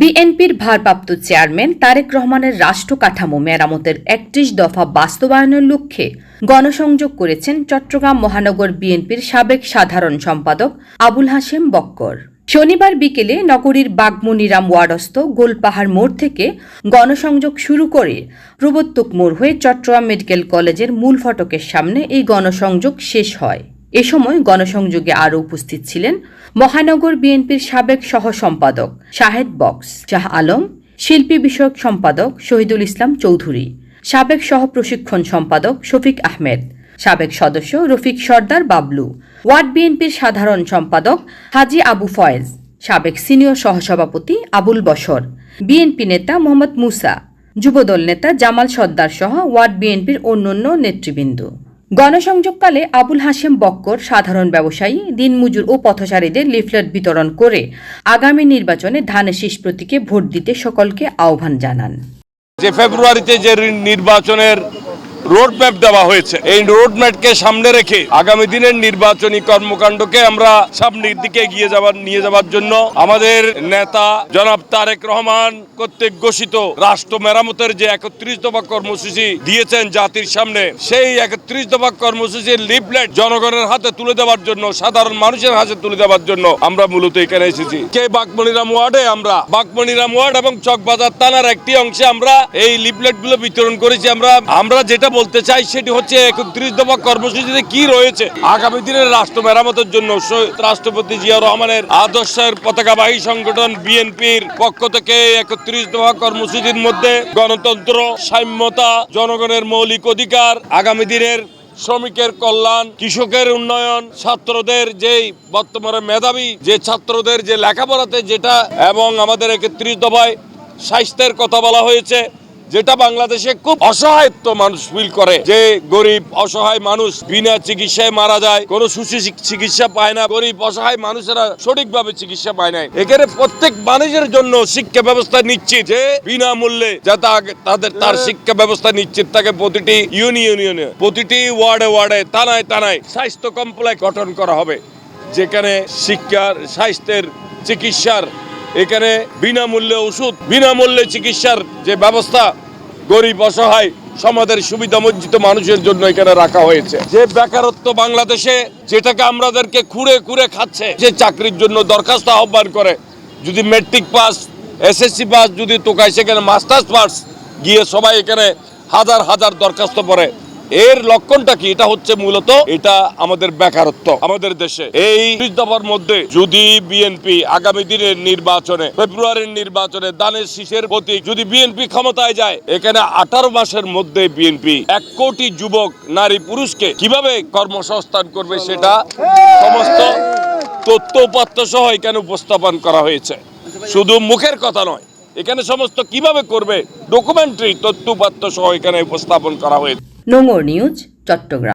বিএনপির ভারপ্রাপ্ত চেয়ারম্যান তারেক রহমানের রাষ্ট্র কাঠামো মেরামতের ৩১ দফা বাস্তবায়নের লক্ষ্যে গণসংযোগ করেছেন চট্টগ্রাম মহানগর বিএনপির সাবেক সাধারণ সম্পাদক আবুল হাশেম বক্কর। শনিবার বিকেলে নগরীর বাগমনিরাম ওয়ার্ডস্থ গোলপাহাড় মোড় থেকে গণসংযোগ শুরু করে প্রবর্তক মোড় হয়ে চট্টগ্রাম মেডিকেল কলেজের মূল ফটকের সামনে এই গণসংযোগ শেষ হয়। এ সময় গণসংযোগে আরও উপস্থিত ছিলেন মহানগর বিএনপির সাবেক সহ সম্পাদক শাহেদ বক্স, শাহ আলম, শিল্পী বিষয়ক সম্পাদক শহীদুল ইসলাম চৌধুরী, সাবেক সহ প্রশিক্ষণ সম্পাদক শফিক আহমেদ, সাবেক সদস্য রফিক সর্দার বাবলু, ওয়ার্ড বিএনপির সাধারণ সম্পাদক হাজি আবু ফয়েজ, সাবেক সিনিয়র সহসভাপতি আবুল বশর, বিএনপি নেতা মোহাম্মদ মুসা, যুবদল নেতা জামাল সর্দার সহ ওয়ার্ড বিএনপির অন্যান্য নেতৃবৃন্দ। গণসংযোগকালে আবুল হাশেম বক্কর সাধারণ ব্যবসায়ী, দিনমজুর ও পথচারীদের লিফলেট বিতরণ করে আগামী নির্বাচনে ধানের শীষ প্রতীকে ভোট দিতে সকলকে আহ্বান জানান। যে ফেব্রুয়ারিতে যে নির্বাচনের রোডম্যাপ দেওয়া হয়েছে, এই রোডম্যাপকে সামনে রেখে আগামী দিনের নির্বাচনী কর্মকাণ্ডকে আমরা সামনের দিকে নিয়ে যাওয়ার জন্য আমাদের নেতা জনাব তারেক রহমান কর্তৃক ঘোষিত রাষ্ট্র মেরামতের যে ৩১ দফা কর্মসূচি দিয়েছেন জাতির সামনে, সেই ৩১ দফা কর্মসূচির লিফলেট জনগণের হাতে তুলে দেওয়ার জন্য, সাধারণ মানুষের হাতে তুলে দেওয়ার জন্য আমরা মূলত এখানে এসেছি। বাগমনিরাম ওয়ার্ডে আমরা বাগমনিরাম ওয়ার্ড এবং চকবাজার থানার একটি অংশে আমরা এই লিফলেট গুলো বিতরণ করেছি। আমরা যেটা বলতে চাই সেটি হচ্ছে ৩১ দফা কর্মসূচিতে কি রয়েছে আগামী দিনের রাষ্ট্র মেরামতের জন্য রাষ্ট্রপতি জিয়াউর রহমানের আদর্শের পতাকাবাহী সংগঠন বিএনপির পক্ষ থেকে ৩১ দফা কর্মসূচির মধ্যে গণতন্ত্র, সাম্যতা, জনগণের মৌলিক অধিকার, আগামী দিনের শ্রমিকের কল্যাণ, কৃষকের উন্নয়ন, ছাত্রদের যেই বর্তমানে মেধাবী যে ছাত্রদের যে লেখাপড়াতে যেটা, এবং আমাদের ৩১ দফায় স্বাস্থ্যের কথা বলা হয়েছে, যেটা বাংলাদেশে খুব অসহায়ত্ব মানুষ ফিল করে, যে গরিব অসহায় মানুষ বিনা চিকিৎসায় মারা যায়, কোনো চিকিৎসা পায় না, গরিব অসহায় মানুষেরা সঠিকভাবে চিকিৎসা পায় না। এখানে প্রত্যেক মানুষের জন্য শিক্ষা ব্যবস্থা নিশ্চিত, যে বিনামূল্যে যাতে তার শিক্ষা ব্যবস্থা নিশ্চিত থাকে। প্রতিটি ইউনিয়নে, প্রতিটি ওয়ার্ডে, থানায় স্বাস্থ্য কমপ্লেক্স গঠন করা হবে, যেখানে শিক্ষার, স্বাস্থ্যের, চিকিৎসার, এখানে বিনামূল্যে ওষুধ, বিনামূল্যে চিকিৎসার যে ব্যবস্থা গরিব অসহায় সমাজের সুবিধা বঞ্চিত মানুষের জন্য এখানে রাখা হয়েছে। যে বেকারত্ব বাংলাদেশে, যেটাকে আমাদেরকে খুঁড়ে খাচ্ছে, যে চাকরির জন্য দরখাস্ত আহ্বান করে, যদি ম্যাট্রিক পাস, এসএসসি পাস, যদি তোকায় সেখানে মাস্টার্স পাস গিয়ে সবাই এখানে হাজার দরখাস্ত পড়ে। এর লক্ষণটা কি? এটা হচ্ছে মূলত এটা আমাদের বেকারত্ব আমাদের দেশে। এই ৩০ দফার মধ্যে যদি বিএনপি আগামী দিনের নির্বাচনে, ফেব্রুয়ারির নির্বাচনে ধানের শীষের প্রতীক যদি বিএনপি ক্ষমতায় যায়, এখানে ১৮ মাসের মধ্যে বিএনপি ১ কোটি যুবক, নারী, পুরুষকে কিভাবে কর্মসংস্থান করবে সেটা সমস্ত তথ্য উপাত্ত সহ এখানে উপস্থাপন করা হয়েছে। শুধু মুখের কথা নয়, এখানে সমস্ত কিভাবে করবে ডকুমেন্টারি তথ্য উপাত্ত সহ এখানে উপস্থাপন করা হয়েছে। নোংর নিউজ, চট্টগ্রাম।